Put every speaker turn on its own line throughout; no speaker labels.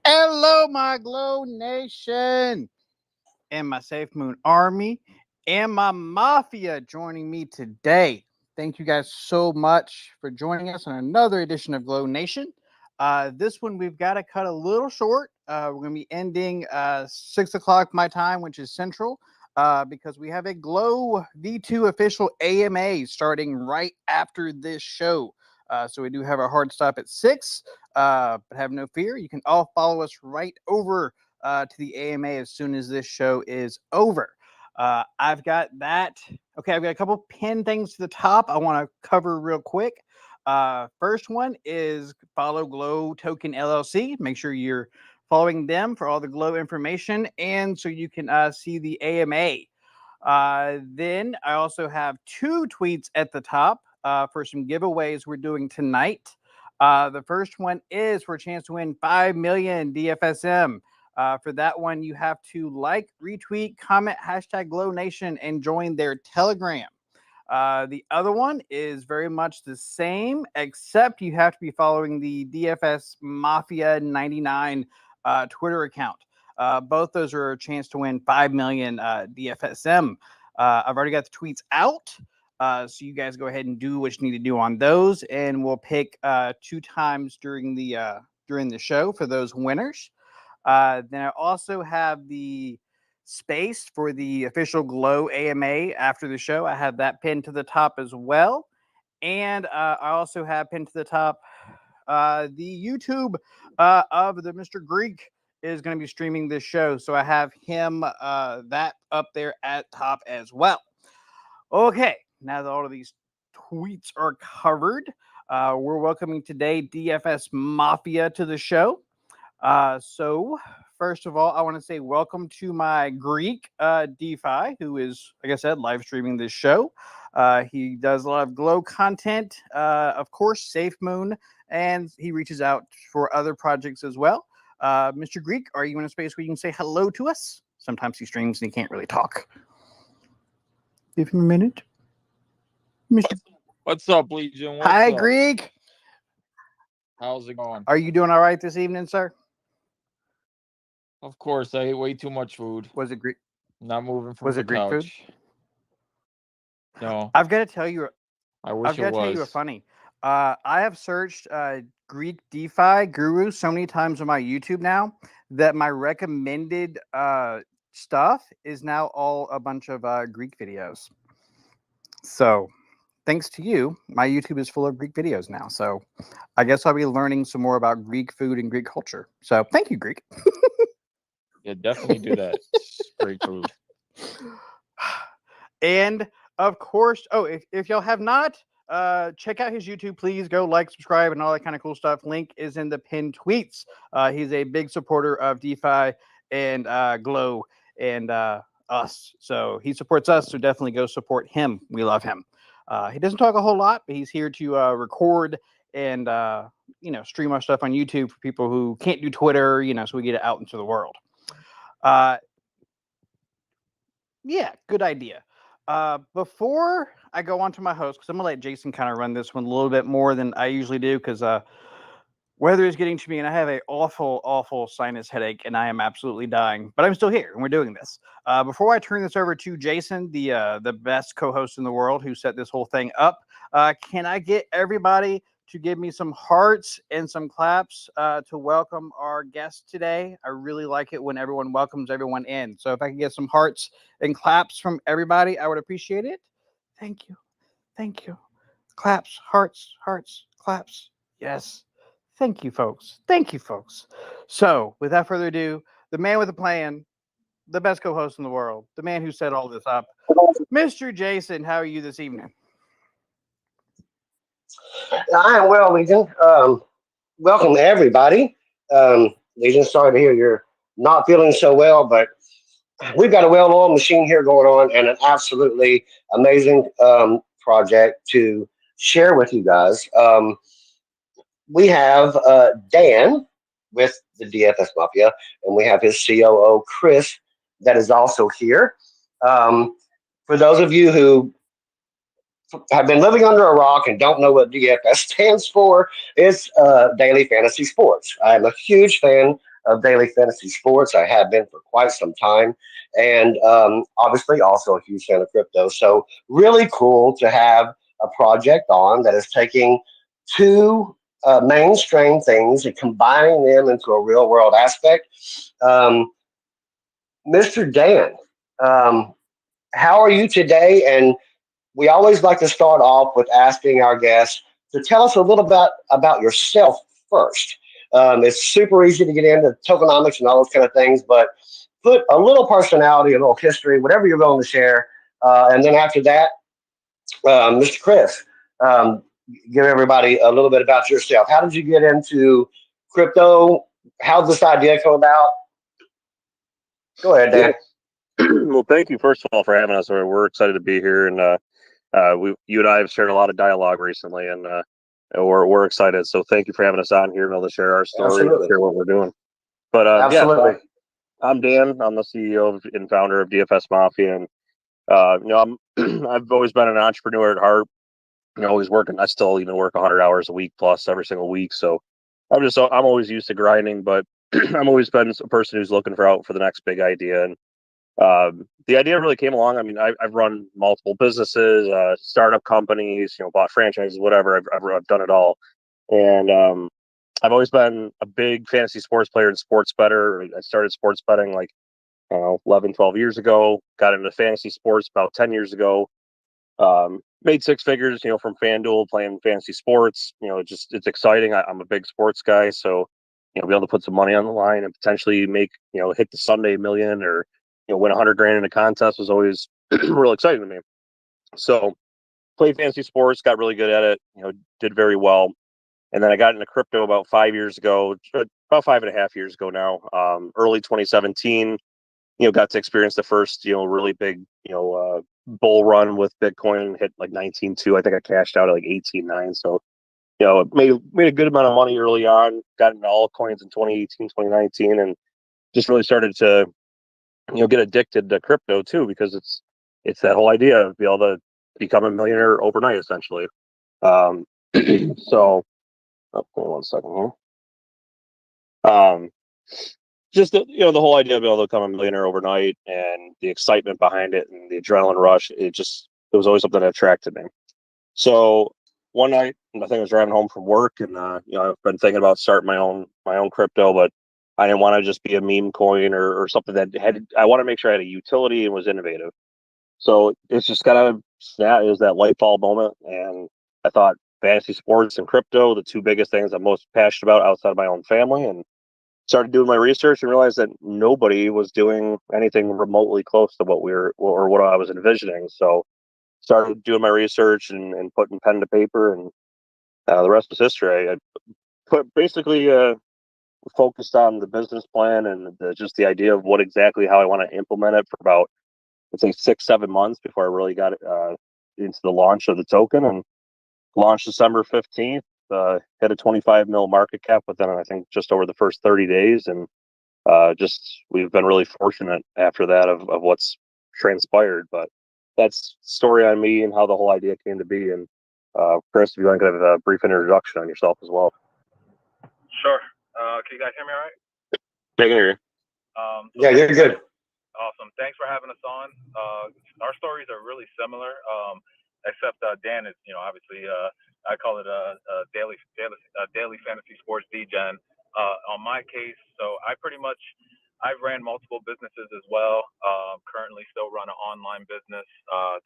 Hello, my Glow Nation and my Safe Moon Army and my Mafia joining me today. Thank you guys so much for joining us on another edition of Glow Nation. This one we've got to cut a little short. We're going to be ending 6 o'clock my time, which is Central, because we have a Glow V2 official AMA starting right after this show. So we do have a hard stop at 6, but have no fear. You can all follow us right over to the AMA as soon as this show is over. I've got that. Okay, I've got a couple pinned things to the top I want to cover real quick. First one is follow Glow Token LLC. Make sure you're following them for all the Glow information and so you can see the AMA. Then I also have 2 tweets at the top for some giveaways we're doing tonight. The first one is for a chance to win 5 million DFSM. For that one, you have to like, retweet, comment, hashtag Glownation, and join their Telegram. The other one is very much the same, except you have to be following the Dfs Mafia 99 Twitter account. Both those are a chance to win 5 million DFSM. I've already got the tweets out. So you guys go ahead and do what you need to do on those, and we'll pick 2 times during the show for those winners. Then I also have the space for the official Glow AMA after the show. I have that pinned to the top as well. And I also have pinned to the top the YouTube of the Mr. Greek is going to be streaming this show. So I have him that up there at top as well. Okay, now that all of these tweets are covered, we're welcoming today Dfs Mafia to the show. So first of all, I want to say welcome to my Greek Defi, who is, like I said, live streaming this show. He does a lot of Glow content, of course, Safe Moon, and he reaches out for other projects as well. Mr. Greek, are you in a space where you can say hello to us? Sometimes he streams and he can't really talk. Give him a minute. Mr.
What's up, Legion? What's
Hi,
up?
Greek.
How's it going?
Are you doing all right this evening, sir?
Of course, I ate way too much food.
Was it Greek?
Not moving from
Was
the
it Greek
couch.
food?
No.
I've got to tell you.
I wish
I've got
it
to tell you a
was.
funny. I have searched Greek DeFi guru so many times on my YouTube now that my recommended stuff is now all a bunch of Greek videos. So thanks to you, my YouTube is full of Greek videos now. So I guess I'll be learning some more about Greek food and Greek culture. So thank you, Greek.
Yeah, definitely do that. It's great food.
And of course, if y'all have not, check out his YouTube. Please go like, subscribe, and all that kind of cool stuff. Link is in the pinned tweets. He's a big supporter of DeFi and Glow and us. So he supports us, so definitely go support him. We love him. He doesn't talk a whole lot, but he's here to record and stream our stuff on YouTube for people who can't do Twitter, so we get it out into the world. Yeah, good idea. Before I go on to my host, because I'm going to let Jason kind of run this one a little bit more than I usually do, because weather is getting to me, and I have an awful, awful sinus headache, and I am absolutely dying. But I'm still here, and we're doing this. Before I turn this over to Jason, the best co-host in the world who set this whole thing up, can I get everybody to give me some hearts and some claps to welcome our guest today? I really like it when everyone welcomes everyone in. So if I can get some hearts and claps from everybody, I would appreciate it. Thank you. Thank you. Claps, hearts, claps. Yes. Thank you, folks. Thank you, folks. So without further ado, the man with a plan, the best co-host in the world, the man who set all this up, Mr. Jason, how are you this evening?
I am well, Legion. Welcome, everybody. Legion, sorry to hear you're not feeling so well, but we've got a well-oiled machine here going on and an absolutely amazing project to share with you guys. We have Dan with the Dfs Mafia, and we have his COO, Chris, that is also here. For those of you who have been living under a rock and don't know what DFS stands for, it's Daily Fantasy Sports. I'm a huge fan of Daily Fantasy Sports. I have been for quite some time. And obviously, also a huge fan of crypto. So, really cool to have a project on that is taking two mainstream things and combining them into a real world aspect. Um, Mr. Dan, um, how are you today? And we always like to start off with asking our guests to tell us a little bit about yourself first. It's super easy to get into tokenomics and all those kind of things, but put a little personality, a little history, whatever you're willing to share. And then after that, Mr. Chris, um, give everybody a little bit about yourself. How did you get into crypto? How did this idea come about? Go ahead, Dan.
Yes. Well, thank you first of all for having us. We're excited to be here, and you and I have shared a lot of dialogue recently, and we're excited. So thank you for having us on here, and able to share our story,
Absolutely.
share what we're doing. But
Absolutely.
I'm Dan. I'm the CEO and founder of Dfs Mafia, and I've always been an entrepreneur at heart. Always working. I still even work 100 hours a week plus every single week. So I'm always used to grinding, but I'm always been a person who's looking for the next big idea. And the idea really came along. I mean, I've run multiple businesses, startup companies, bought franchises, whatever. I've done it all, and I've always been a big fantasy sports player and sports bettor. I started sports betting like 11, 12 years ago. Got into fantasy sports about 10 years ago. Made six figures, from FanDuel playing fantasy sports. It's exciting. I'm a big sports guy, so be able to put some money on the line and potentially make hit the Sunday million or win 100 grand in a contest was always real exciting to me. So played fantasy sports, got really good at it. Did very well, and then I got into crypto about 5 years ago, about 5.5 years ago now. Early 2017. Got to experience the first, really big, bull run with Bitcoin, hit like 19.2. I think I cashed out at like 18.9. So, made a good amount of money early on, got into altcoins in 2018, 2019, and just really started to, get addicted to crypto too, because it's that whole idea of be able to become a millionaire overnight, essentially. Um, so, hold on 1 second here. Just the whole idea of being able to become a millionaire overnight and the excitement behind it and the adrenaline rush, it was always something that attracted me. So one night, I think I was driving home from work, and I've been thinking about starting my own crypto, but I didn't want to just be a meme coin or something that I want to make sure I had a utility and was innovative. So it's just kind of snap. It was that light bulb moment, and I thought fantasy sports and crypto, the two biggest things I'm most passionate about outside of my own family, and started doing my research and realized that nobody was doing anything remotely close to what I was envisioning. So started doing my research and putting pen to paper, and the rest was history. I put basically focused on the business plan and just the idea of what exactly how I want to implement it for about, let's say, 6-7 months before I really got into the launch of the token, and launched December 15th. Hit a 25 mil market cap within, I think, just over the first 30 days. And we've been really fortunate after that of what's transpired. But that's story on me and how the whole idea came to be. And Chris, if you want to give a brief introduction on yourself as well.
Sure. Can you guys hear me all right?
I can hear you.
Yeah, you're good.
Awesome. Thanks for having us on. Our stories are really similar, except Dan is, obviously, I call it a daily fantasy sports degen. On my case, so I've ran multiple businesses as well. Currently still run an online business,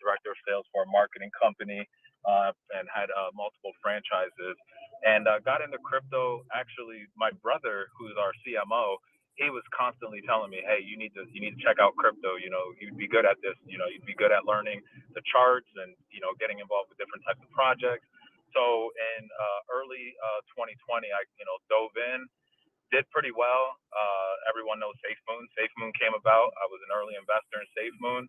director of sales for a marketing company, and had multiple franchises. And got into crypto. Actually, my brother, who's our CMO, he was constantly telling me, "Hey, you need to check out crypto. You'd be good at this. You'd be good at learning the charts and getting involved with different types of projects." So in early 2020, I dove in, did pretty well. Everyone knows SafeMoon. SafeMoon came about. I was an early investor in SafeMoon.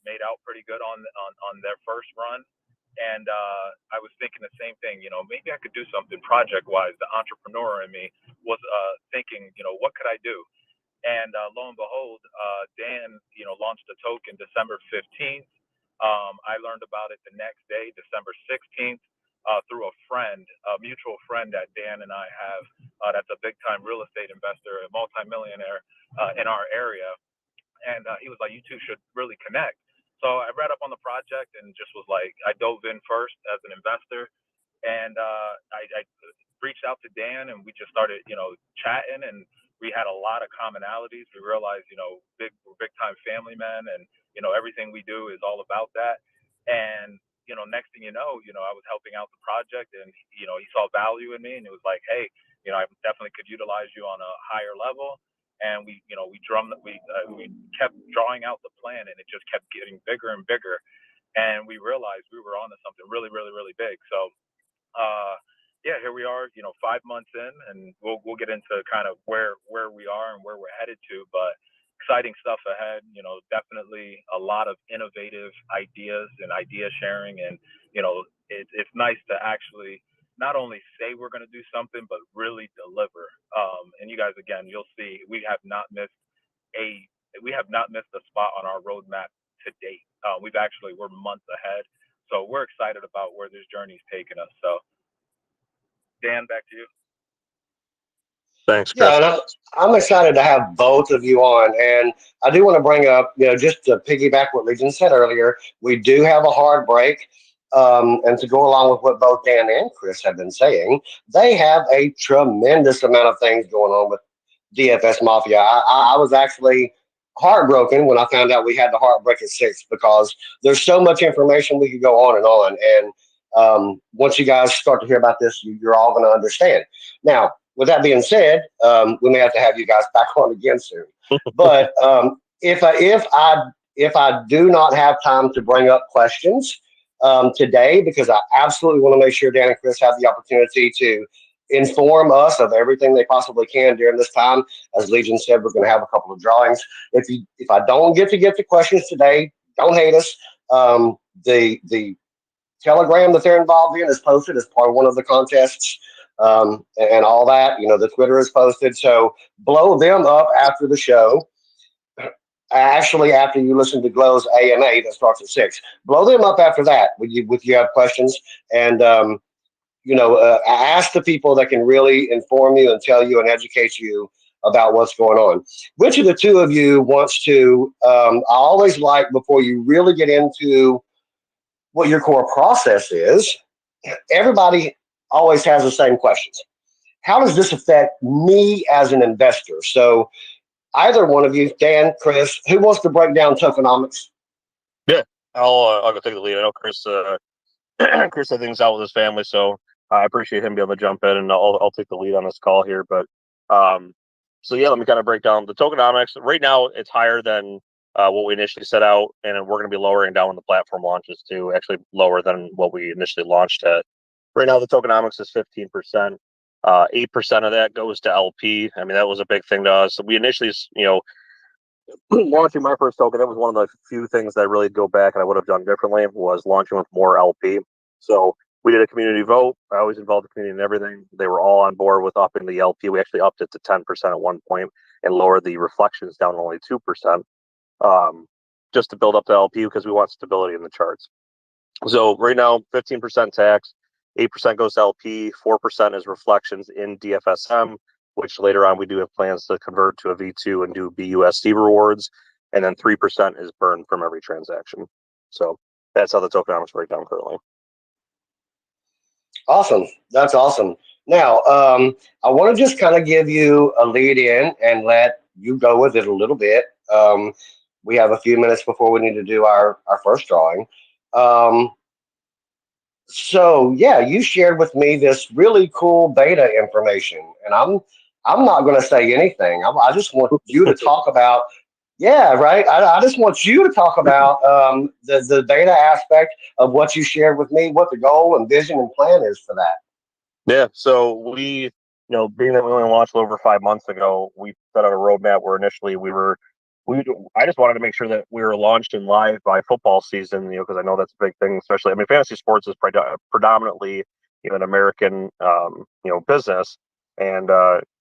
Made out pretty good on their first run. And I was thinking the same thing, maybe I could do something project wise. The entrepreneur in me was thinking, what could I do? And lo and behold, Dan, launched a token December 15th. I learned about it the next day, December 16th, through a friend, a mutual friend that Dan and I have. That's a big-time real estate investor, a multimillionaire in our area. And he was like, "You two should really connect." So I read up on the project and just was like, I dove in first as an investor, and I reached out to Dan, and we just started, chatting, and we had a lot of commonalities. We realized, we're big time family men, and everything we do is all about that. And next thing I was helping out the project, and he saw value in me, and it was like, "Hey, I definitely could utilize you on a higher level." And we kept drawing out the plan, and it just kept getting bigger and bigger, and we realized we were onto something really, really, really big. So yeah, here we are, 5 months in, and we'll get into kind of where we are and where we're headed to, but exciting stuff ahead. Definitely a lot of innovative ideas and idea sharing, and it's nice to actually not only say we're going to do something, but really deliver. And you guys, again, you'll see we have not missed a spot on our roadmap to date. We're months ahead, so we're excited about where this journey's taken us. So, Dan, back to you.
Thanks, Chris.
Yeah, and I'm excited to have both of you on. And I do want to bring up, just to piggyback what Legion said earlier, we do have a hard break. And to go along with what both Dan and Chris have been saying, they have a tremendous amount of things going on with DFS Mafia. I was actually heartbroken when I found out we had the hard break at 6, because there's so much information we could go on and on. And once you guys start to hear about this, you're all going to understand. Now, with that being said, we may have to have you guys back on again soon. But if I do not have time to bring up questions today, because I absolutely want to make sure Dan and Chris have the opportunity to inform us of everything they possibly can during this time. As Legion said, we're going to have a couple of drawings. If I don't get to questions today, don't hate us. The Telegram that they're involved in is posted as part of one of the contests, and all that. The Twitter is posted. So blow them up after the show. Actually, after you listen to Glow's AMA that starts at 6, blow them up after that. Would you have questions? And ask the people that can really inform you and tell you and educate you about what's going on. Which of the two of you wants to? I always like, before you really get into what your core process is, everybody always has the same questions. How does this affect me as an investor? So either one of you, Dan, Chris, who wants to break down tokenomics?
Yeah, I'll go take the lead. I know Chris Chris had things out with his family, so I appreciate him being able to jump in, and I'll take the lead on this call here. But so yeah, let me kind of break down the tokenomics. Right now, it's higher than what we initially set out, and we're going to be lowering down when the platform launches to actually lower than what we initially launched at. Right now, the tokenomics is 15%. 8% of that goes to LP. I mean, that was a big thing to us. So we initially, launching my first token, that was one of the few things that I really go back and I would have done differently, was launching with more LP. So we did a community vote. I always involved the community in everything. They were all on board with upping the LP. We actually upped it to 10% at one point and lowered the reflections down to only 2%, just to build up the LP, because we want stability in the charts. So right now, 15% tax, 8% goes to LP, 4% is reflections in DFSM, which later on we do have plans to convert to a V2 and do BUSD rewards, and then 3% is burned from every transaction. So that's how the tokenomics break down currently.
Awesome. That's awesome. Now, I want to just kind of give you a lead in and let you go with it a little bit. We have a few minutes before we need to do our first drawing. So yeah, you shared with me this really cool beta information, and I'm not going to say anything. I just want you to talk about. Yeah, right. I just want you to talk about the beta aspect of what you shared with me, what the goal and vision and plan is for that.
Yeah. So we, being that we only launched over 5 months ago, we set out a roadmap where initially I just wanted to make sure that we were launched and live by football season, because I know that's a big thing, especially, I mean, fantasy sports is predominantly, an American, business. And,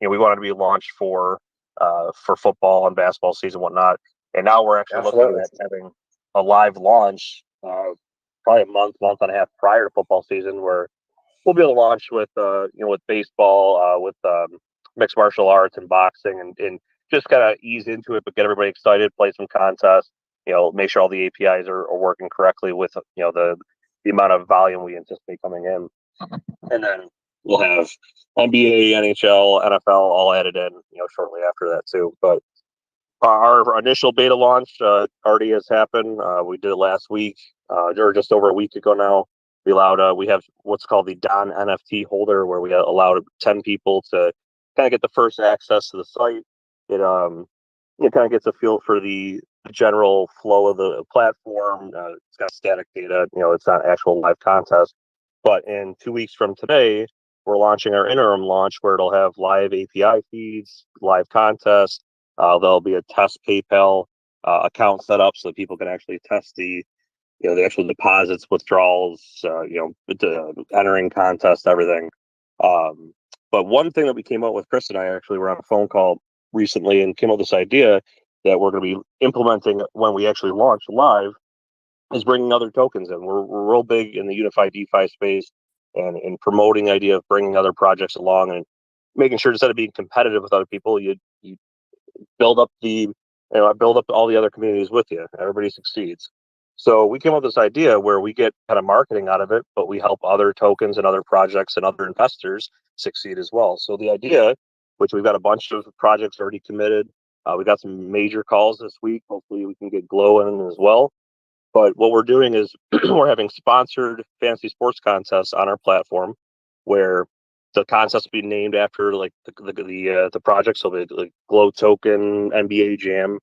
we wanted to be launched for for football and basketball season, whatnot. And now we're actually looking at having a live launch, probably a month and a half prior to football season, where we'll be able to launch with with baseball, with mixed martial arts and boxing, and just kind of ease into it, but get everybody excited, play some contests, make sure all the APIs are working correctly with the amount of volume we anticipate coming in, and then we'll have NBA, NHL, NFL all added in shortly after that too. But our initial beta launch already has happened. We did it last week, or just over a week ago now. We have what's called the Don NFT holder, where we allowed 10 people to kind of get the first access to the site. It kind of gets a feel for the general flow of the platform. It's got static data. It's not actual live contest. But in 2 weeks from today, we're launching our interim launch, where it'll have live API feeds, live contests. There'll be a test PayPal account set up so that people can actually test the actual deposits, withdrawals, entering contests, everything. But one thing that we came up with, Chris and I actually were on a phone call recently and came up with this idea that we're going to be implementing when we actually launch live, is bringing other tokens in. We're real big in the unified DeFi space and promoting the idea of bringing other projects along and making sure, instead of being competitive with other people, you build up all the other communities with you. Everybody succeeds. So we came up with this idea where we get kind of marketing out of it, but we help other tokens and other projects and other investors succeed as well. So the idea, which we've got a bunch of projects already committed, we got some major calls this week. Hopefully we can get Glow in as well. But what we're doing is we're having sponsored fantasy sports contests on our platform, where the contest will be named after the project. So the Glow token NBA Jam,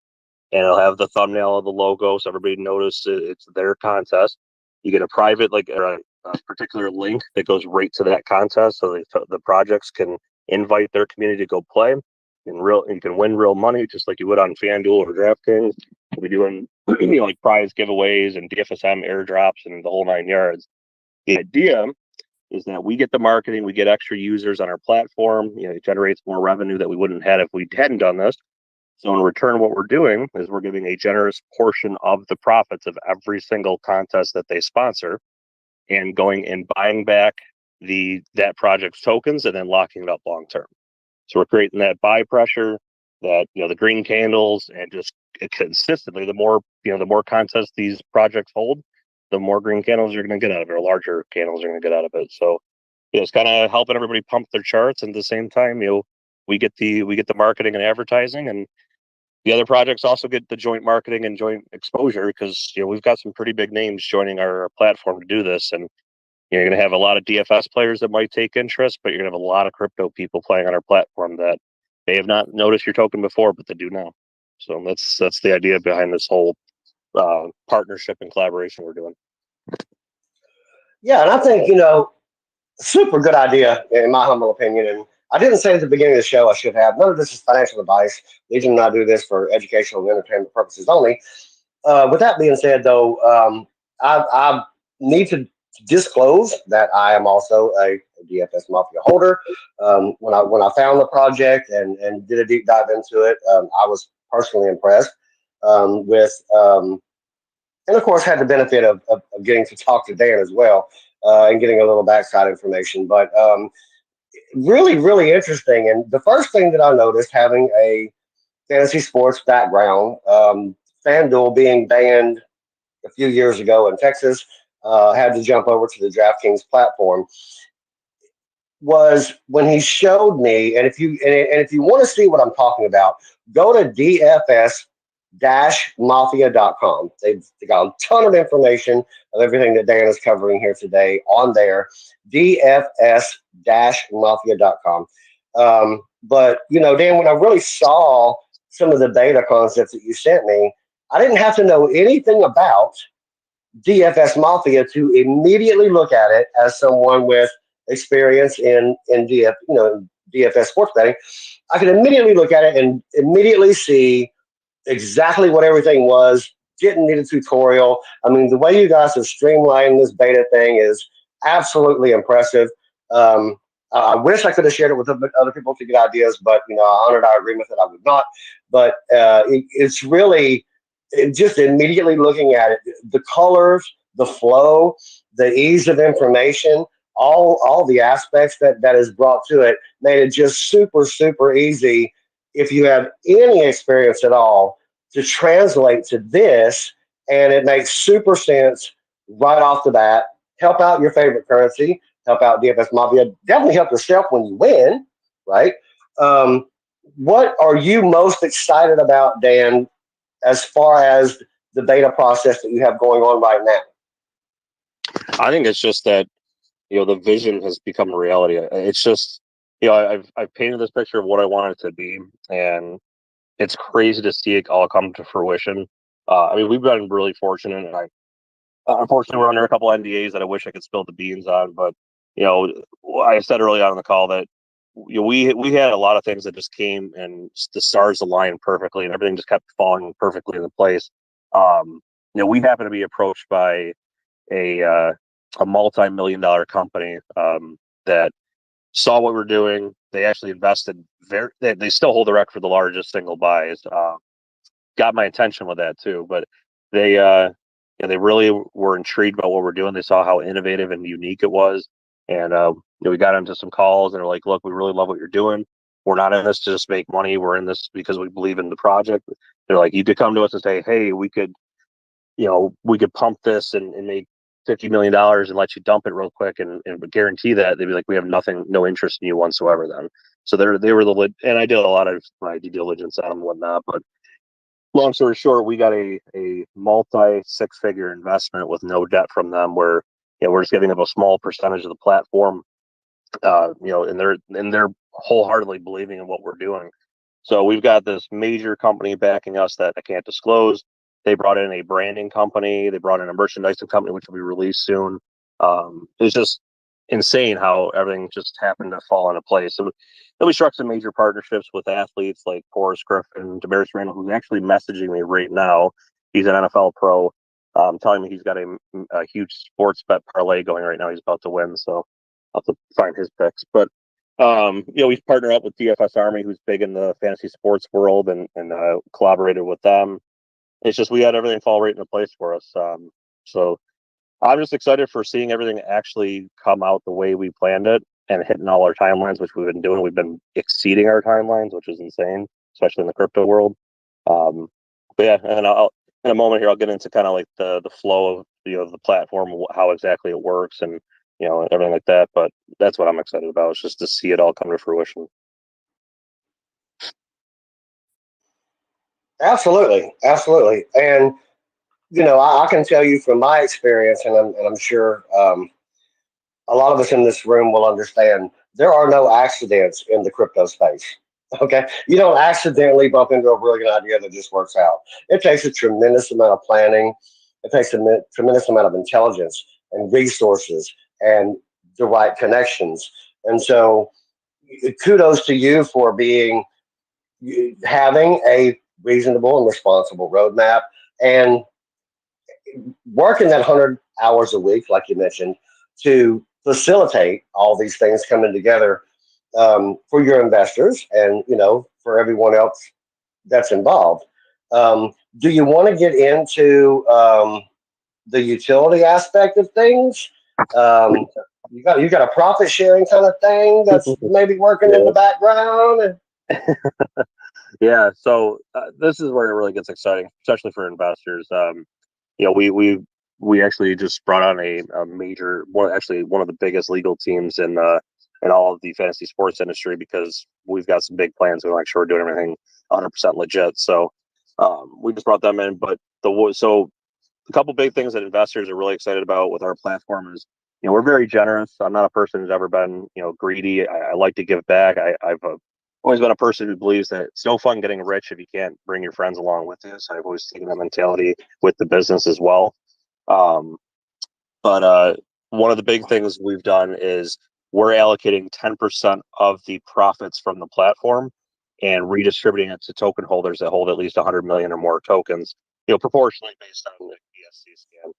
and it'll have the thumbnail of the logo, so everybody notices it's their contest. You get a private or a particular link that goes right to that contest, so the projects can invite their community to go play. You can win real money, just like you would on FanDuel or DraftKings. We'll be doing like prize giveaways and DFSM airdrops and the whole 9 yards. The idea is that we get the marketing, we get extra users on our platform. It generates more revenue that we wouldn't have if we hadn't done this. So in return, what we're doing is we're giving a generous portion of the profits of every single contest that they sponsor, and going and buying back that project's tokens and then locking it up long term. So we're creating that buy pressure, that the green candles, and just consistently, the more contests these projects hold, the more green candles you're going to get out of it, or larger candles you're going to get out of it. So it's kind of helping everybody pump their charts, and at the same time, we get the marketing and advertising, and the other projects also get the joint marketing and joint exposure, because we've got some pretty big names joining our platform to do this, and you're going to have a lot of DFS players that might take interest, but you're going to have a lot of crypto people playing on our platform that may have not noticed your token before, but they do now. So that's the idea behind this whole partnership and collaboration we're doing.
Yeah, and I think super good idea in my humble opinion. And I didn't say at the beginning of the show, I should have. None of this is financial advice. Legion and I do this for educational and entertainment purposes only. With that being said, though, I need to disclose that I am also a Dfs Mafia holder. When I found the project and did a deep dive into it, I was personally impressed with, and of course had the benefit of getting to talk to Dan as well and getting a little backside information. But really, really interesting. And the first thing that I noticed, having a fantasy sports background, FanDuel being banned a few years ago in Texas, had to jump over to the DraftKings platform, was when he showed me. And if you want to see what I'm talking about, go to Dfs-Mafia.com. They've got a ton of information of everything that Dan is covering here today on there. Dfs-Mafia.com. But Dan, when I really saw some of the beta concepts that you sent me, I didn't have to know anything about Dfs Mafia to immediately look at it as someone with experience in DFS sports betting. I could immediately look at it and immediately see exactly what everything was. Didn't need a tutorial. I mean, the way you guys have streamlined this beta thing is absolutely impressive. I wish I could have shared it with other people to get ideas, but I honored our agreement that I would not. But it's really just immediately looking at it, the colors, the flow, the ease of information, all the aspects that is brought to it made it just super super easy if you have any experience at all to translate to this, and it makes super sense right off the bat. Help out your favorite currency, help out DFS Mafia, definitely help yourself when you win, right? Um, what are you most excited about, Dan, as far as the beta process that you have going on right now?
I think it's just that the vision has become a reality. It's just I've painted this picture of what I want it to be, and it's crazy to see it all come to fruition. I mean, we've been really fortunate, and unfortunately we're under a couple NDAs that I wish I could spill the beans on. But I said early on in the call that we had a lot of things that just came and the stars aligned perfectly, and everything just kept falling perfectly into place. We happened to be approached by a multi-million-dollar company that saw what we're doing. They actually invested they still hold the record for the largest single buys. Got my attention with that too, but they they really were intrigued by what we're doing. They saw how innovative and unique it was, and we got into some calls, and they're like, "Look, we really love what you're doing. We're not in this to just make money. We're in this because we believe in the project." They're like, "You could come to us and say, hey, we could pump this and make $50 million and let you dump it real quick and guarantee that." They'd be like, "We have no interest in you whatsoever." Then, so they were and I did a lot of my due diligence on them and whatnot. But long story short, we got a multi six-figure investment with no debt from them, where we're just giving them a small percentage of the platform, and they're wholeheartedly believing in what we're doing. So we've got this major company backing us that I can't disclose. They brought in a branding company. They brought in a merchandising company, which will be released soon. It's just insane how everything just happened to fall into place. So then we struck some major partnerships with athletes like Forrest Griffin, Damaris Randall, who's actually messaging me right now. He's an NFL pro, telling me he's got a huge sports bet parlay going right now. He's about to win, so I'll have to find his picks. But we've partnered up with DFS Army, who's big in the fantasy sports world, and collaborated with them. It's just we had everything fall right into place for us. So I'm just excited for seeing everything actually come out the way we planned it and hitting all our timelines, which we've been doing. We've been exceeding our timelines, which is insane, especially in the crypto world. But yeah, and in a moment here, I'll get into kind of like the flow of the platform, how exactly it works, and everything like that. But that's what I'm excited about. It's just to see it all come to fruition.
Absolutely, absolutely. And I can tell you from my experience, and I'm sure a lot of us in this room will understand, there are no accidents in the crypto space. Okay, you don't accidentally bump into a brilliant idea that just works out. It takes a tremendous amount of planning. It takes a tremendous amount of intelligence and resources and the right connections. And so, kudos to you for having a reasonable and responsible roadmap and working that 100 hours a week, like you mentioned, to facilitate all these things coming together for your investors and for everyone else that's involved. Do you want to get into the utility aspect of things? You got a profit sharing kind of thing that's maybe working in the background.
Yeah, so this is where it really gets exciting, especially for investors. We actually just brought on a major one of the biggest legal teams in all of the fantasy sports industry, because we've got some big plans. We want to make sure we're doing everything 100% legit. So we just brought them in. But so a couple big things that investors are really excited about with our platform is, we're very generous. I'm not a person who's ever been greedy. I like to give back. I've always been a person who believes that it's no fun getting rich if you can't bring your friends along with you. So I've always taken that mentality with the business as well. But one of the big things we've done is we're allocating 10% of the profits from the platform and redistributing it to token holders that hold at least 100 million or more tokens, proportionally based on the ESC scan.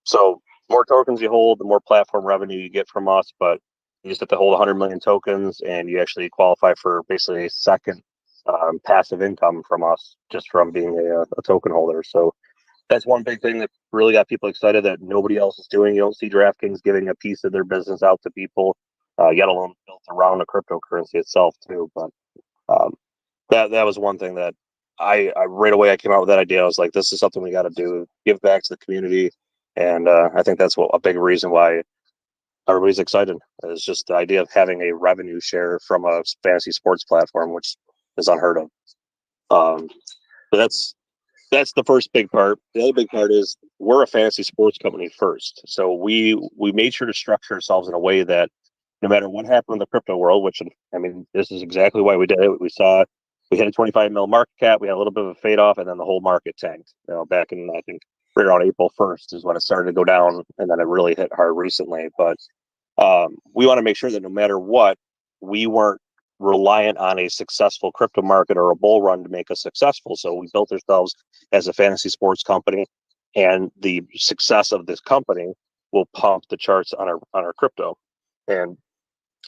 So more tokens you hold, the more platform revenue you get from us. But You just have to hold 100 million tokens, and you actually qualify for basically a second passive income from us just from being a token holder. So that's one big thing that really got people excited that nobody else is doing. You don't see DraftKings giving a piece of their business out to people, yet alone built around the cryptocurrency itself too. But that was one thing that I right away I came out with that idea. I was like, this is something we got to do, give back to the community, and I think that's a big reason why everybody's excited. It's just the idea of having a revenue share from a fantasy sports platform, which is unheard of. But that's the first big part. The other big part is we're a fantasy sports company first. So we made sure to structure ourselves in a way that no matter what happened in the crypto world, which, I mean, this is exactly why we did it. We hit a 25 mil market cap. We had a little bit of a fade off, and then the whole market tanked. Back in, I think, right around April 1st is when it started to go down, and then it really hit hard recently. But we want to make sure that no matter what, we weren't reliant on a successful crypto market or a bull run to make us successful. So we built ourselves as a fantasy sports company, and the success of this company will pump the charts on our crypto. And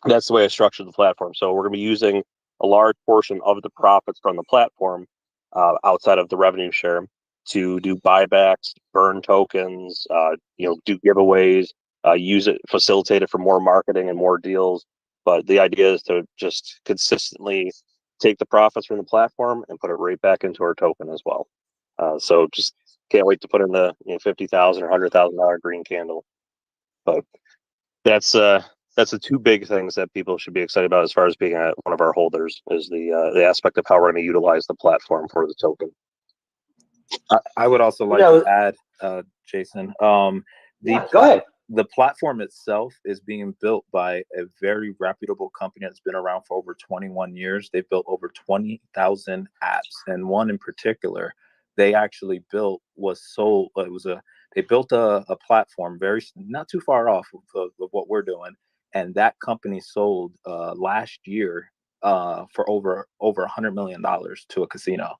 that's the way I structured the platform. So we're going to be using a large portion of the profits from the platform outside of the revenue share to do buybacks, burn tokens, do giveaways, use it, facilitate it for more marketing and more deals. But the idea is to just consistently take the profits from the platform and put it right back into our token as well. So just can't wait to put in the $50,000 or $100,000 green candle. But that's the two big things that people should be excited about as far as being one of our holders is the aspect of how we're going to utilize the platform for the token.
I would also like to add, Jason,
go ahead.
The platform itself is being built by a very reputable company that's been around for over 21 years. They've built over 20,000 apps, and one in particular they actually built was sold. They built a platform not too far off of what we're doing, and that company sold last year for over $100 million to a casino.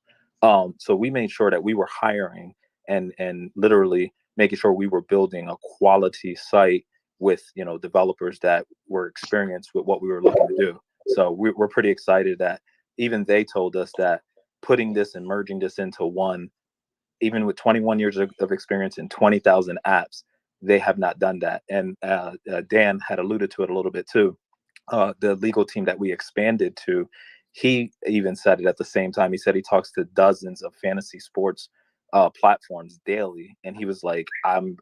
So we made sure that we were hiring and literally making sure we were building a quality site with developers that were experienced with what we were looking to do. So we're pretty excited that even they told us that putting this and merging this into one, even with 21 years of experience and 20,000 apps, they have not done that. And Dan had alluded to it a little bit too. The legal team that we expanded to, he even said it at the same time. He said he talks to dozens of fantasy sports platforms daily, and he was like, I'm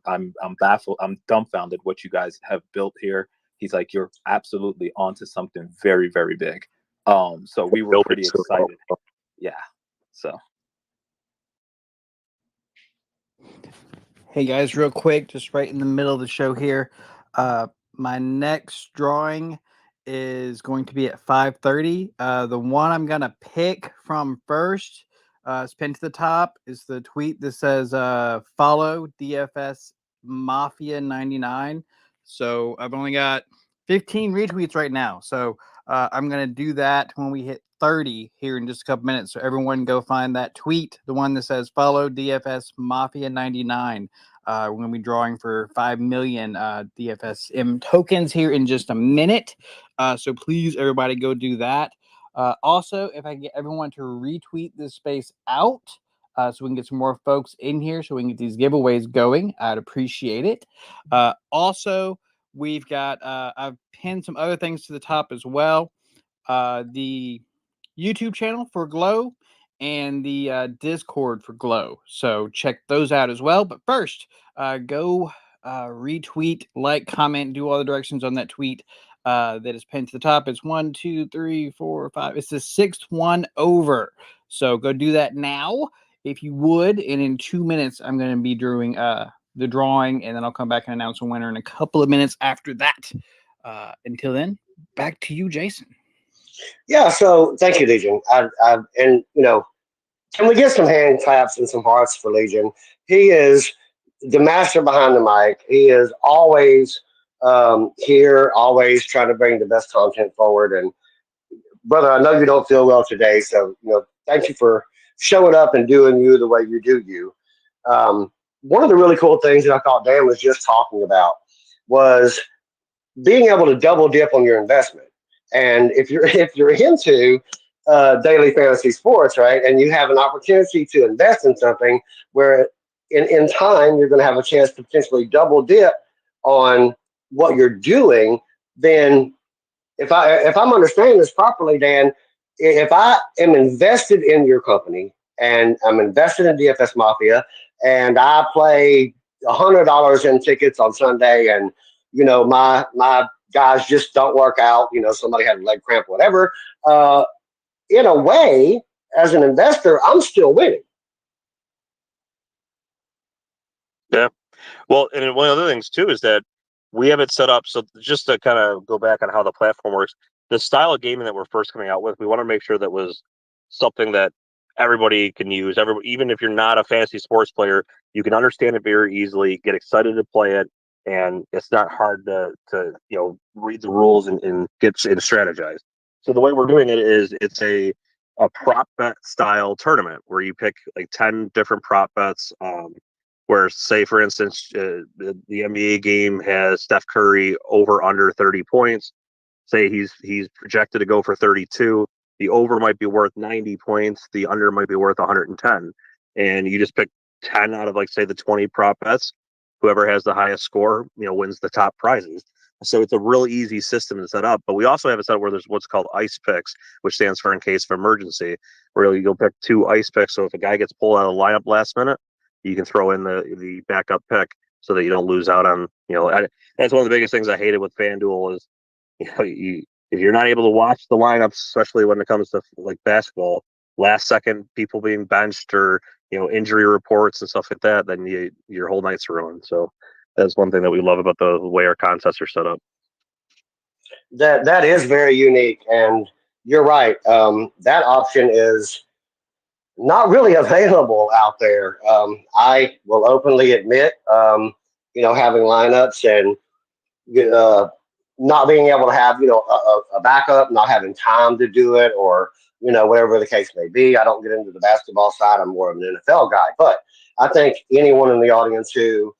baffled, I'm dumbfounded what you guys have built here. He's like, you're absolutely onto something very, very big. So we were pretty excited. Yeah. So
hey guys, real quick, just right in the middle of the show here, my next drawing is going to be at 5:30. The one I'm gonna pick from first, it's pinned to the top, is the tweet that says follow Dfs Mafia 99. So I've only got 15 retweets right now. So I'm gonna do that when we hit 30 here in just a couple minutes. So everyone go find that tweet, the one that says follow Dfs Mafia 99. We're going to be drawing for 5 million DFSM tokens here in just a minute. So please, everybody, go do that. Also, if I can get everyone to retweet this space out so we can get some more folks in here so we can get these giveaways going, I'd appreciate it. Also, we've got, I've pinned some other things to the top as well. The YouTube channel for Glow and the Discord for Glow. So check those out as well. But first, go retweet, like, comment, do all the directions on that tweet that is pinned to the top. It's 1, 2, 3, 4, 5. It's the 6th one over. So go do that now if you would. And in 2 minutes, I'm going to be doing the drawing, and then I'll come back and announce a winner in a couple of minutes after that. Until then, back to you, Jason.
Yeah, so thank you, Legion. And can we get some hand claps and some hearts for Legion? He is the master behind the mic. He is always here, always trying to bring the best content forward. And brother, I know you don't feel well today, so thank you for showing up and doing you the way you do you. One of the really cool things that I thought Dan was just talking about was being able to double dip on your investment. And if you're into daily fantasy sports, right, and you have an opportunity to invest in something where in time you're going to have a chance to potentially double dip on what you're doing, then if I'm understanding this properly, Dan, if I am invested in your company and I'm invested in DFS Mafia and I play $100 in tickets on Sunday and my guys just don't work out, somebody had a leg cramp, whatever, uh, in a way, as an investor, I'm still winning.
Yeah. Well, and one of the other things too is that we have it set up so just to kind of go back on how the platform works, the style of gaming that we're first coming out with, we want to make sure that was something that everybody can use. Even if you're not a fantasy sports player, you can understand it very easily, get excited to play it, and it's not hard to read the rules and get and strategize. So the way we're doing it is it's a prop bet style tournament where you pick like 10 different prop bets. Where, say, for instance, the NBA game has Steph Curry over under 30 points. Say he's projected to go for 32. The over might be worth 90 points. The under might be worth 110. And you just pick 10 out of, like, say, the 20 prop bets. Whoever has the highest score, wins the top prizes. So it's a real easy system to set up. But we also have it set up where there's what's called ice picks, which stands for in case of emergency, where you'll pick 2 ice picks. So if a guy gets pulled out of the lineup last minute, you can throw in the backup pick so that you don't lose out on, that's one of the biggest things I hated with FanDuel is, if you're not able to watch the lineups, especially when it comes to like basketball, last second people being benched or, injury reports and stuff like that, then your whole night's ruined. So that's one thing that we love about the way our contests are set up.
That is very unique, and you're right. That option is not really available out there. I will openly admit, having lineups and uh, not being able to have, a backup, not having time to do it, or whatever the case may be. I don't get into the basketball side. I'm more of an NFL guy, but I think anyone in the audience who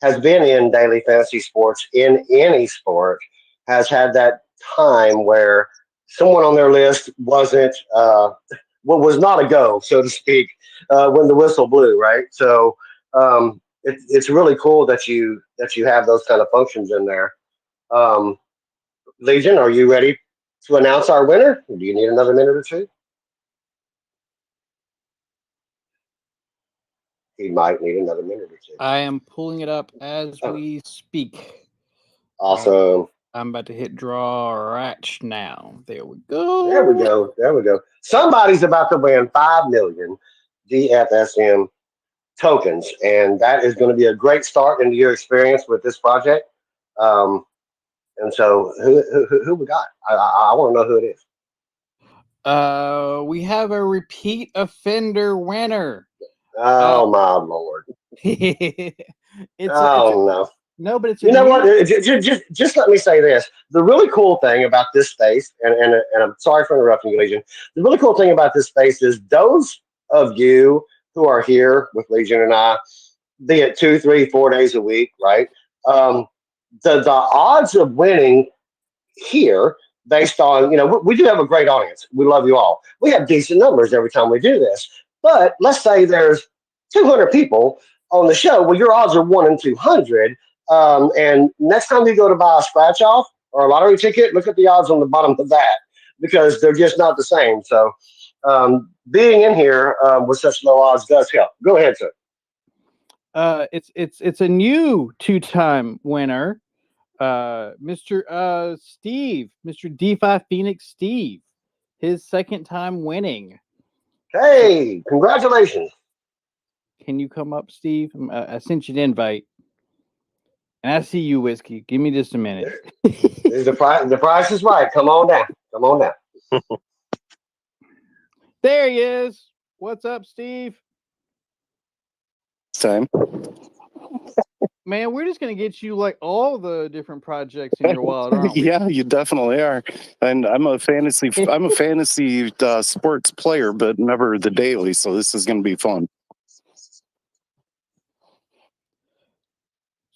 has been in daily fantasy sports in any sport has had that time where someone on their list wasn't was not a go, so to speak, when the whistle blew, right? So it's really cool that you have those kind of functions in there. Um, Legion, are you ready to announce our winner? Do you need another minute or two? He might need another minute or two.
I am pulling it up as we speak.
Awesome.
I'm about to hit draw right now. There we go.
There we go. Somebody's about to win 5 million DFSM tokens, and that is going to be a great start into your experience with this project. And so, who we got? I want to know who it is.
We have a repeat offender winner.
Oh my lord!
No. No, but it's
what? Just let me say this. The really cool thing about this space, and I'm sorry for interrupting you, Legion. The really cool thing about this space is those of you who are here with Legion and I, be it 2, 3, 4 days a week, right? The odds of winning here, based on, we do have a great audience. We love you all. We have decent numbers every time we do this. But let's say there's 200 people on the show. Well, your odds are 1 in 200. And next time you go to buy a scratch off or a lottery ticket, look at the odds on the bottom of that, because they're just not the same. So being in here with such low odds does help. Go ahead, sir.
It's a new 2-time winner, Mr. Steve, Mr. Defi Phoenix Steve, his 2nd time winning.
Hey, congratulations!
Can you come up, Steve? I sent you an invite. And I see you, Whiskey. Give me just a minute.
The price is right. Come on down. Come on down.
There he is. What's up, Steve?
Time.
Man, we're just gonna get you like all the different projects in your wallet, aren't we?
Yeah, you definitely are. And I'm a fantasy sports player, but never the daily. So this is gonna be fun.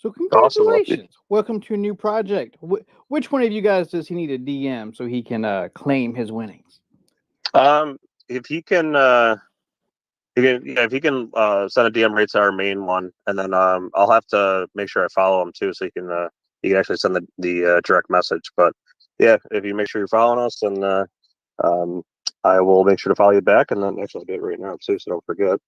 So
Awesome.
congratulations. Welcome to a new project. Which one of you guys does he need a DM so he can claim his winnings?
If he can, if he can send a DM right to our main one, and then I'll have to make sure I follow him too, so he can actually send the direct message. But yeah, if you make sure you're following us, and I will make sure to follow you back, and then actually I'll do it right now too, so don't forget.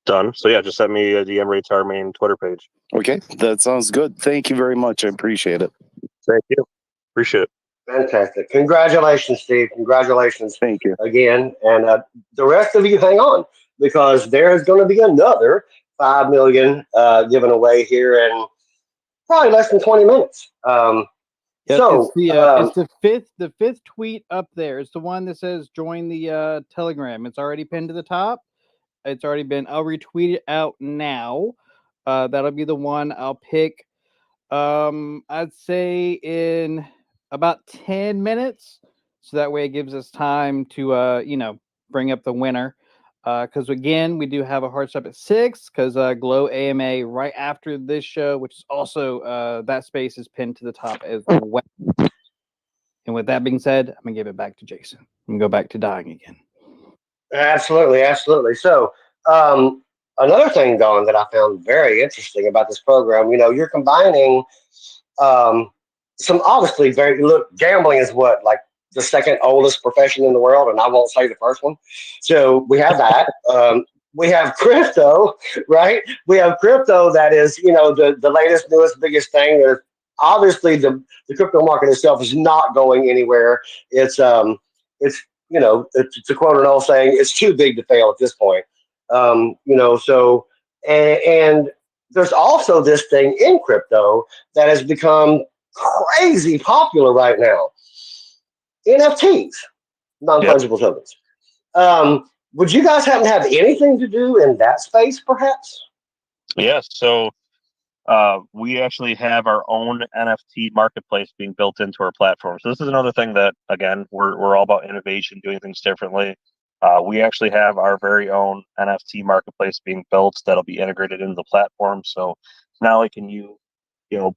Done. So yeah, just send me a DM right to our main Twitter page.
Okay, that sounds good. Thank you very much. I appreciate it.
Thank you. Appreciate it.
Fantastic. Congratulations, Steve. Congratulations
Thank you.
again. And the rest of you hang on because there is going to be another 5 million given away here in probably less than 20 minutes.
Yep,
So
it's the fifth tweet up there. It's the one that says join the Telegram. It's already pinned to the top. It's already been. I'll retweet it out now. That'll be the one I'll pick. I'd say in about 10 minutes, so that way it gives us time to bring up the winner. Because again, we do have a hard stop at 6. Because Glow AMA right after this show, which is also that space is pinned to the top as well. And with that being said, I'm gonna give it back to Jason. I'm gonna go back to dying again.
absolutely, absolutely. So another thing, Don, that I found very interesting about this program, you're combining some obviously very look. Gambling is what, like, the second oldest profession in the world, and I won't say the first one. So we have that. We have crypto, right? We have crypto that is, the latest, newest, biggest thing. There's obviously the crypto market itself is not going anywhere. It's to quote an old saying, it's too big to fail at this point. So and there's also this thing in crypto that has become crazy popular right now. NFTs, non-fungible tokens. Would you guys happen to have anything to do in that space, perhaps?
Yes. So we actually have our own NFT marketplace being built into our platform. So this is another thing that, again, we're all about innovation, doing things differently. We actually have our very own NFT marketplace being built that'll be integrated into the platform. So not only can you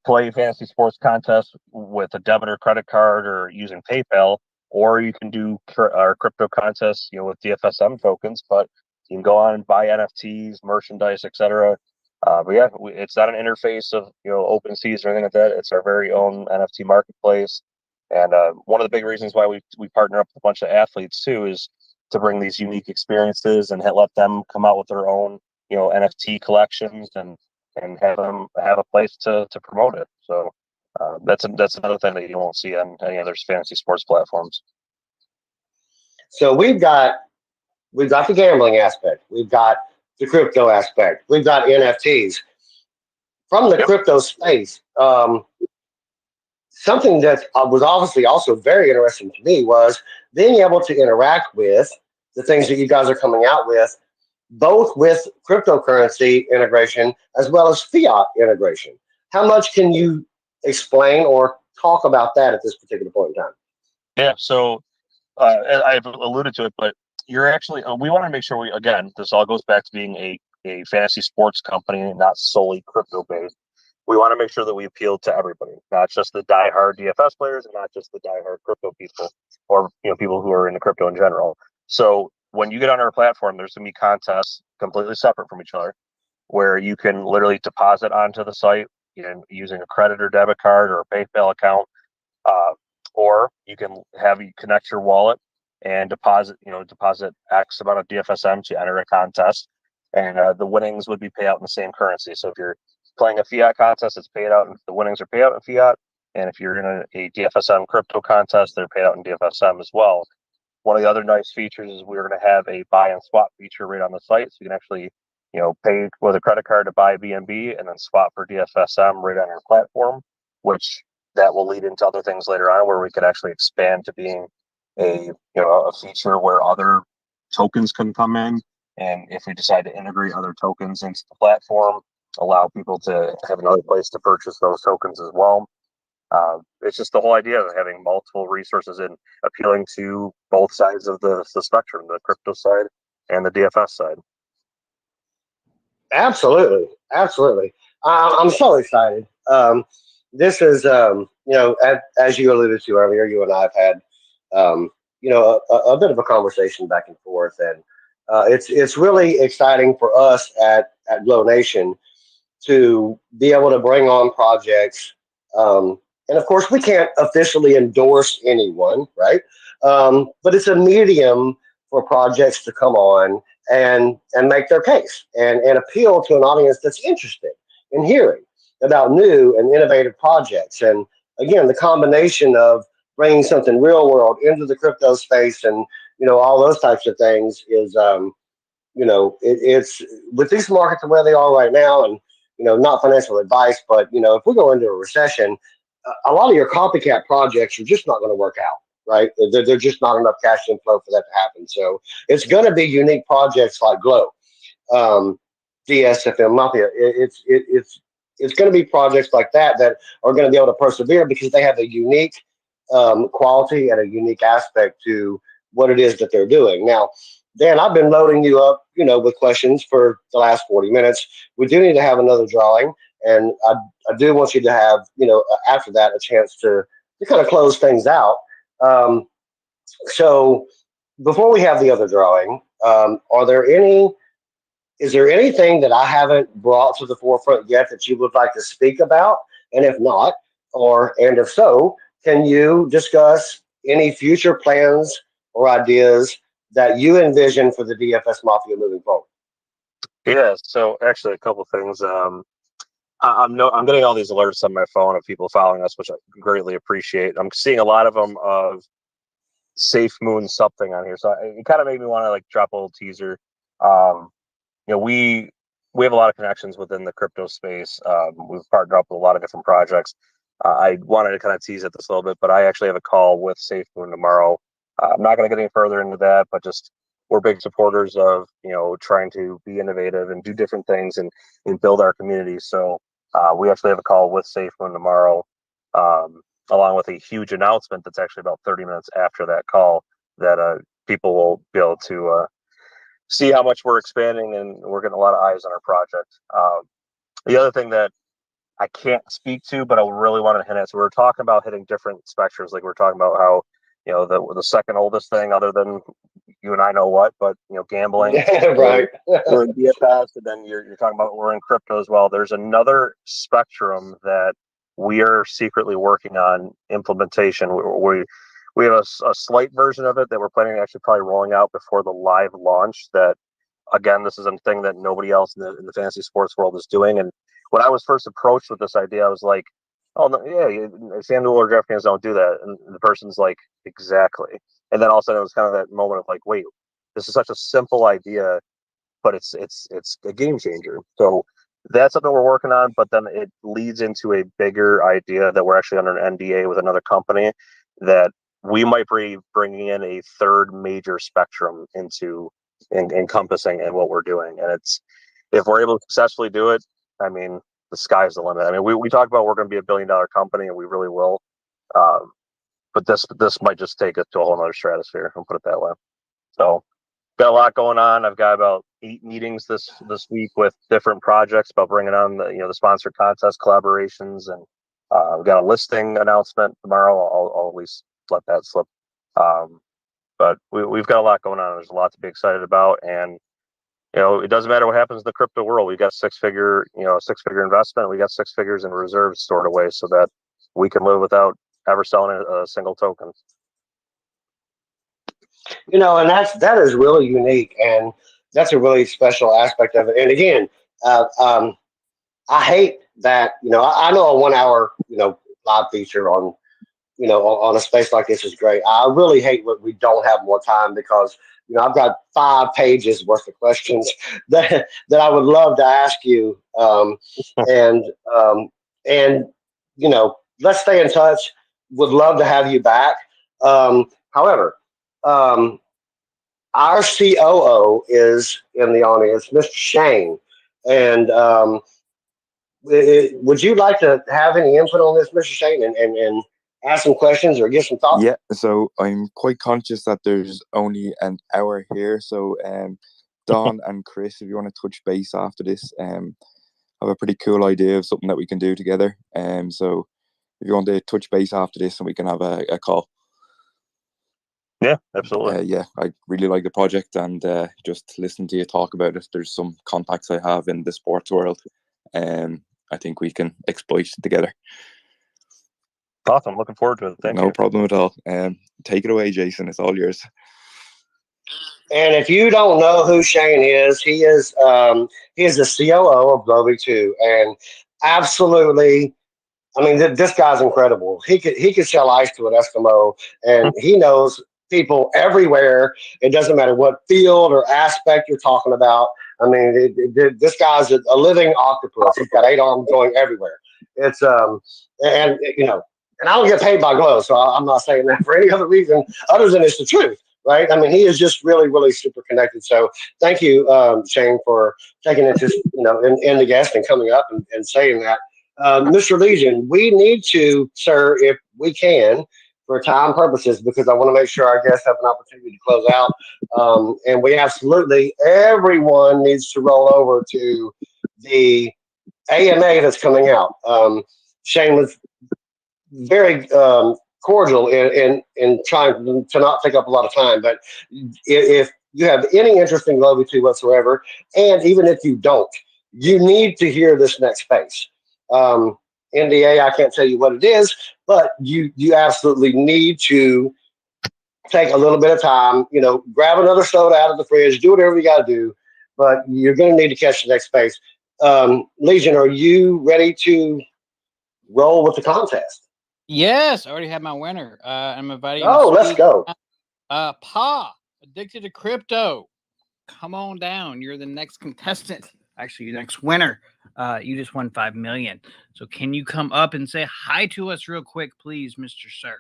play fantasy sports contests with a debit or credit card or using PayPal, or you can do our crypto contests, with DFSM tokens, but you can go on and buy NFTs, merchandise, etc. But yeah, it's not an interface of OpenSeas or anything like that. It's our very own NFT marketplace, and one of the big reasons why we partner up with a bunch of athletes too is to bring these unique experiences and let them come out with their own NFT collections and have them have a place to promote it. So that's another thing that you won't see on any other fantasy sports platforms.
So we've got the gambling aspect, we've got the crypto aspect, we've got NFTs. From the crypto space, something that was obviously also very interesting to me was being able to interact with the things that you guys are coming out with, both with cryptocurrency integration as well as fiat integration. How much can you explain or talk about that at this particular point in time?
Yeah, so I've alluded to it, but you're actually, we want to make sure this all goes back to being a fantasy sports company, not solely crypto based. We want to make sure that we appeal to everybody, not just the diehard DFS players and not just the diehard crypto people or people who are into crypto in general. So when you get on our platform, there's going to be contests completely separate from each other where you can literally deposit onto the site using a credit or debit card or a PayPal account, or you can have you connect your wallet and deposit X amount of DFSM to enter a contest, and the winnings would be paid out in the same currency. So if you're playing a fiat contest, it's paid out, and the winnings are paid out in fiat. And if you're in a DFSM crypto contest, they're paid out in DFSM as well. One of the other nice features is we're going to have a buy and swap feature right on the site, so you can actually pay with a credit card to buy BNB and then swap for DFSM right on our platform, which that will lead into other things later on where we could actually expand to being a feature where other tokens can come in, and if we decide to integrate other tokens into the platform, allow people to have another place to purchase those tokens as well. It's just the whole idea of having multiple resources and appealing to both sides of the spectrum, the crypto side and the DFS side.
Absolutely, absolutely. I'm so excited. This is, as you alluded to earlier, you and I have had, a bit of a conversation back and forth, and it's really exciting for us at Glownation to be able to bring on projects. And of course, we can't officially endorse anyone, right? But it's a medium for projects to come on and make their case and appeal to an audience that's interested in hearing about new and innovative projects. And again, the combination of bringing something real world into the crypto space and all those types of things is it's with these markets the way they are right now, and not financial advice, but if we go into a recession, a lot of your copycat projects are just not going to work out, right? They're just not enough cash inflow for that to happen. So it's going to be unique projects like Glow, um, DSFM Mafia. It's going to be projects like that are going to be able to persevere because they have a unique quality and a unique aspect to what it is that they're doing. Now, Dan, I've been loading you up, with questions for the last 40 minutes. We do need to have another drawing, and I do want you to have, after that, a chance to kind of close things out. Um, so before we have the other drawing, is there anything that I haven't brought to the forefront yet that you would like to speak about? And if not, and if so, can you discuss any future plans or ideas that you envision for the DFS Mafia moving forward?
Yeah, so actually a couple things. I'm getting all these alerts on my phone of people following us, which I greatly appreciate. I'm seeing a lot of them of Safe Moon something on here, so it kind of made me want to drop a little teaser. Um, we have a lot of connections within the crypto space. We've partnered up with a lot of different projects. I wanted to kind of tease at this a little bit, but I actually have a call with Safe Moon tomorrow. I'm not going to get any further into that, but just we're big supporters of trying to be innovative and do different things and build our community. So we actually have a call with Safe Moon tomorrow, along with a huge announcement that's actually about 30 minutes after that call that people will be able to see how much we're expanding, and we're getting a lot of eyes on our project. The other thing that I can't speak to, but I really wanted to hint at, so we were talking about hitting different spectrums. Like we are talking about how, the second oldest thing other than you and I know what, but, gambling.
Right.
We're in DFS, and then you're talking about we're in crypto as well. There's another spectrum that we are secretly working on implementation. We have a slight version of it that we're planning on actually probably rolling out before the live launch. That, again, this is a thing that nobody else in the fantasy sports world is doing. And when I was first approached with this idea, I was like, "Oh no, yeah, FanDuel or DraftKings don't do that." And the person's like, "Exactly." And then all of a sudden, it was kind of that moment of like, "Wait, this is such a simple idea, but it's a game changer." So that's something we're working on. But then it leads into a bigger idea that we're actually under an NDA with another company that we might be bringing in a third major spectrum into encompassing in what we're doing. And if we're able to successfully do it, I mean, the sky's the limit. I mean, we talk about we're going to be $1 billion company, and we really will. But this might just take us to a whole other stratosphere. I'll put it that way. So got a lot going on. I've got about 8 meetings this week with different projects about bringing on the sponsored contest collaborations, and we've got a listing announcement tomorrow. I'll at least let that slip. But we've got a lot going on. There's a lot to be excited about, and it doesn't matter what happens in the crypto world. We've got six-figure investment. We got 6 figures in reserves stored away so that we can live without ever selling a single token.
And that is really unique, and that's a really special aspect of it. And again, I hate that. I know a 1 hour live feature on a space like this is great. I really hate when we don't have more time because I've got 5 pages worth of questions that I would love to ask you. And let's stay in touch. Would love to have you back. However, our COO is in the audience, Mr. Shane, and would you like to have any input on this, Mr. Shane, and ask some questions or give some thoughts?
Yeah, so I'm quite conscious that there's only an hour here. So Don and Chris, if you want to touch base after this, have a pretty cool idea of something that we can do together. So if you want to touch base after this, and we can have a call.
Yeah, absolutely.
Yeah, I really like the project, and just listening to you talk about it, there's some contacts I have in the sports world. I think we can exploit together.
Awesome. Looking forward to it. Thank you.
No problem at all. Take it away, Jason. It's all yours.
And if you don't know who Shane is, he is the COO of Glowy2, and absolutely, I mean, this guy's incredible. He could sell ice to an Eskimo, and he knows people everywhere. It doesn't matter what field or aspect you're talking about. I mean, this guy's a living octopus. He's got 8 arms going everywhere. It's and and I don't get paid by Glow, so I'm not saying that for any other reason other than it's the truth, right? I mean, he is just really, really super connected. So thank you, Shane, for taking interest, in the guest and coming up and saying that. Mr. Legion, we need to, sir, if we can, for time purposes, because I want to make sure our guests have an opportunity to close out. And we absolutely, everyone needs to roll over to the AMA that's coming out. Shane was very cordial in trying to not take up a lot of time, but if you have any interest in Glowy2 whatsoever, and even if you don't, you need to hear this next space. NDA, I can't tell you what it is, but you absolutely need to take a little bit of time, grab another soda out of the fridge, do whatever you got to do, but you're going to need to catch the next space. Legion, are you ready to roll with the contest?
Yes, I already have my winner. I'm inviting you.
Oh, let's go.
Pa, addicted to crypto. Come on down. You're the next contestant. Actually, your next winner. You just won 5 million. So can you come up and say hi to us real quick, please, Mr. Sir?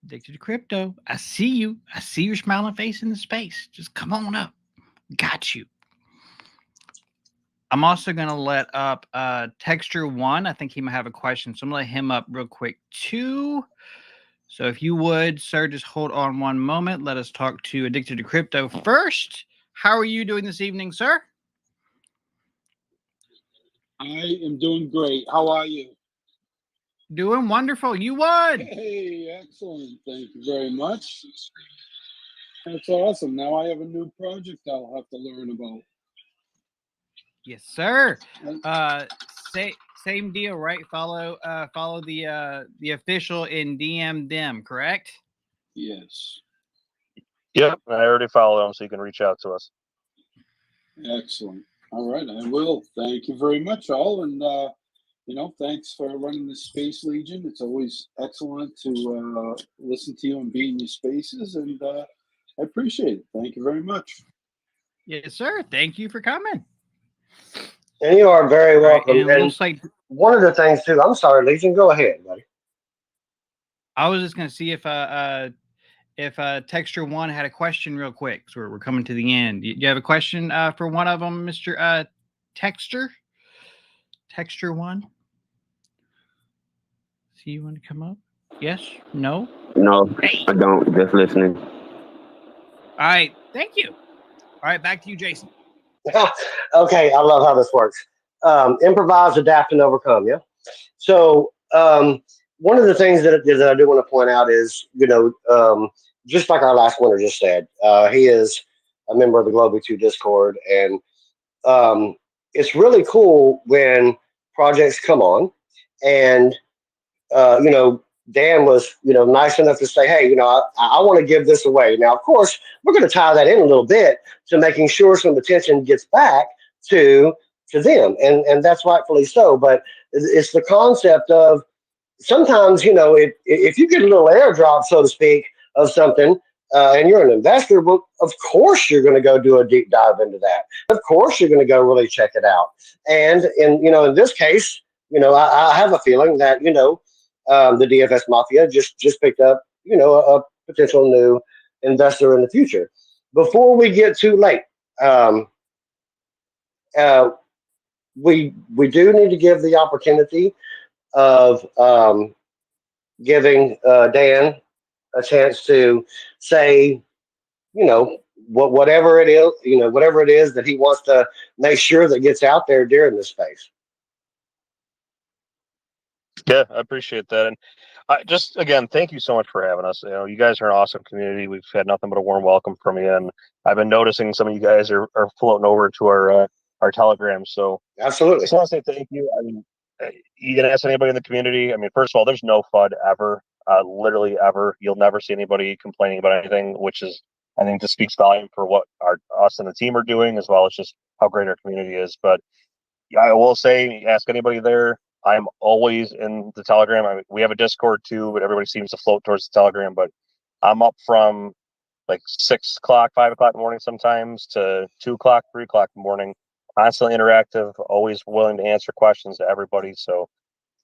Addicted to crypto. I see you. I see your smiling face in the space. Just come on up. Got you. I'm also going to let up Texture One. I think he might have a question. So I'm going to let him up real quick too. So if you would, sir, just hold on one moment. Let us talk to Addicted to Crypto first. How are you doing this evening, sir?
I am doing great. How are you?
Doing wonderful. You won.
Hey, excellent. Thank you very much. That's awesome. Now I have a new project I'll have to learn about.
Yes, sir. Same deal, right? Follow the official in DM them, correct?
Yes.
Yep, I already follow him, so you can reach out to us.
Excellent. All right, I will. Thank you very much, all, and thanks for running the Space Legion. It's always excellent to listen to you and be in your spaces, and I appreciate it. Thank you very much.
Yes, sir. Thank you for coming.
And you are very welcome.
Right, and it looks like
one of the things too. I'm sorry, Legion. Go ahead, buddy.
I was just going to see if Texture One had a question real quick. So we're coming to the end. Do you have a question for one of them, Mr. Texture One? See, you want to come up? Yes? No?
No,
Hey.
I don't. Just listening.
All right. Thank you. All right. Back to you, Jason.
Okay, I love how this works. Improvise, adapt, and overcome. Yeah. So one of the things that I do want to point out is, just like our last winner just said, he is a member of the Glowy2 Discord, and it's really cool when projects come on, and Dan was, nice enough to say, hey, I want to give this away. Now, of course, we're going to tie that in a little bit to making sure some attention gets back to them, and that's rightfully so. But it's the concept of sometimes, if you get a little airdrop, so to speak, of something, and you're an investor, well, of course you're going to go do a deep dive into that. Of course you're going to go really check it out. And in this case, I have a feeling that the DFS Mafia just picked up a potential new investor in the future. Before we get too late, we do need to give the opportunity of giving Dan a chance to say, whatever it is, whatever it is that he wants to make sure that gets out there during this space.
Yeah, I appreciate that. And just again, thank you so much for having us. You guys are an awesome community. We've had nothing but a warm welcome from you, and I've been noticing some of you guys are floating over to our Telegram. So
Absolutely.
just want to say thank you. I mean, you can ask anybody in the community. I mean, first of all, there's no FUD ever, literally ever. You'll never see anybody complaining about anything, which is, I think, just speaks volume for what us and the team are doing, as well as just how great our community is. But I will say, ask anybody there. I'm always in the Telegram. I mean, we have a Discord too, but everybody seems to float towards the Telegram. But I'm up from like 6 o'clock, 5 o'clock in the morning sometimes to 2 o'clock, 3 o'clock in the morning. Constantly interactive, always willing to answer questions to everybody. So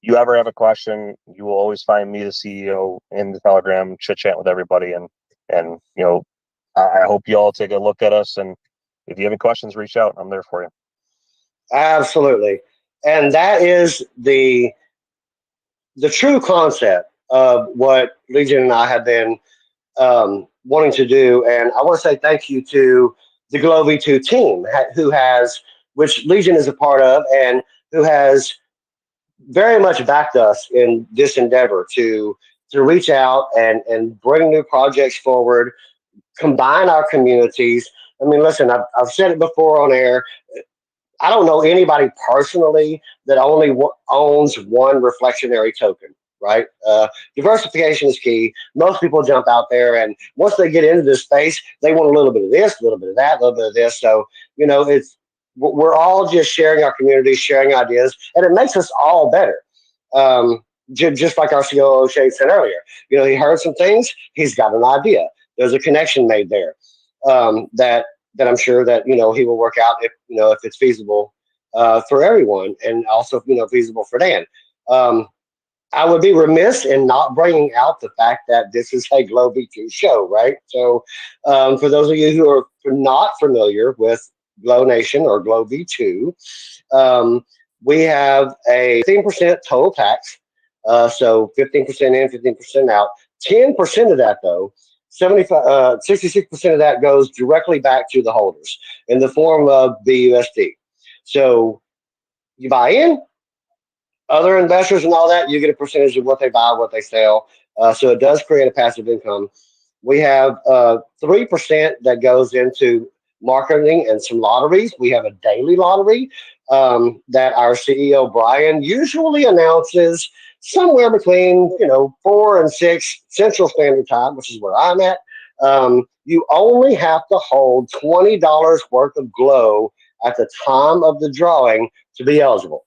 you ever have a question, you will always find me, the CEO, in the Telegram, chit chat with everybody. And I hope you all take a look at us. And if you have any questions, reach out. I'm there for you.
Absolutely. And that is the true concept of what Legion and I have been wanting to do. And I want to say thank you to the Glow V2 team, which Legion is a part of, and who has very much backed us in this endeavor to reach out and bring new projects forward, combine our communities. I mean, listen, I've said it before on air. I don't know anybody personally that only owns one reflectionary token, right? Diversification is key. Most people jump out there, and once they get into this space, they want a little bit of this, a little bit of that, a little bit of this. So, we're all just sharing our community, sharing ideas, and it makes us all better. Just like our COO Shade said earlier, he heard some things, he's got an idea. There's a connection made there that I'm sure that he will work out if it's feasible for everyone, and also feasible for Dan. I would be remiss in not bringing out the fact that this is a Glow V2 show, right? So for those of you who are not familiar with Glownation or Glow V2, we have a 15% total tax, so 15% in, 15% out. 10% of that, though, 66% of that goes directly back to the holders in the form of BUSD. So you buy in, other investors and all that, you get a percentage of what they buy, what they sell. So it does create a passive income. We have 3% that goes into marketing and some lotteries. We have a daily lottery that our CEO Brian usually announces somewhere between 4 and 6 Central Standard Time, which is where I'm at. You only have to hold $20 worth of Glow at the time of the drawing to be eligible.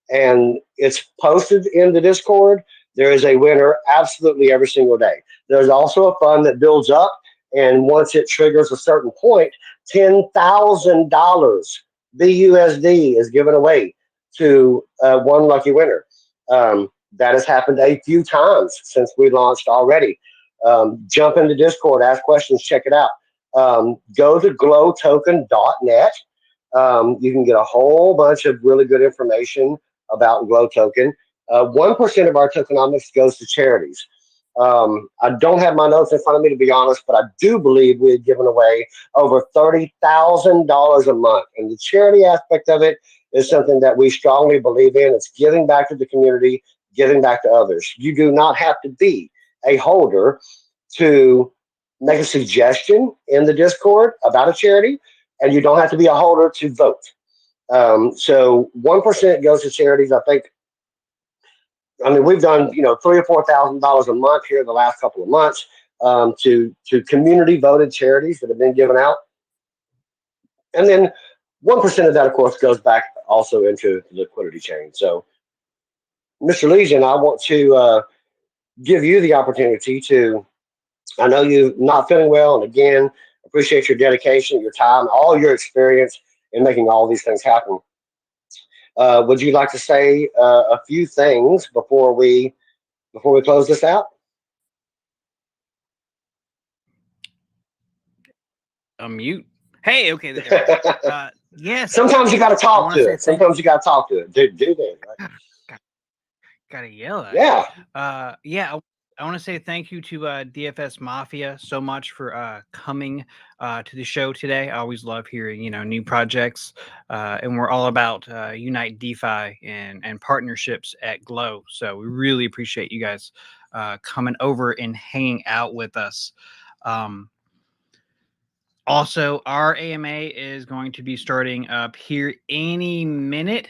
And it's posted in the Discord. There is a winner absolutely every single day. There's also a fund that builds up, and once it triggers a certain point, $10,000 BUSD is given away to one lucky winner. That has happened a few times since we launched already. Jump into Discord, ask questions, check it out. Go to glowtoken.net. You can get a whole bunch of really good information about Glow Token. 1% of our tokenomics goes to charities. I don't have my notes in front of me, to be honest, but I do believe we had given away over $30,000 a month. And the charity aspect of it is something that we strongly believe in. It's giving back to the community, giving back to others. You do not have to be a holder to make a suggestion in the Discord about a charity, and you don't have to be a holder to vote. So 1% goes to charities. I mean, we've done $3,000 or $4,000 a month here the last couple of months to community voted charities that have been given out, and then 1% of that, of course, goes back also into the liquidity chain. So, Mr. Legion, I want to give you the opportunity to. I know you're not feeling well, and again, appreciate your dedication, your time, all your experience in making all these things happen. Would you like to say a few things before we close this out?
Unmute. Hey, okay. There yes.
Sometimes you got to talk to it. Sometimes you got to talk to it. Do that. Right?
Gotta yell at
it.
Yeah. I want to say thank you to DFS Mafia so much for coming to the show today. I always love hearing, new projects, and we're all about Unite DeFi and partnerships at Glow. So we really appreciate you guys coming over and hanging out with us. Also, our AMA is going to be starting up here any minute.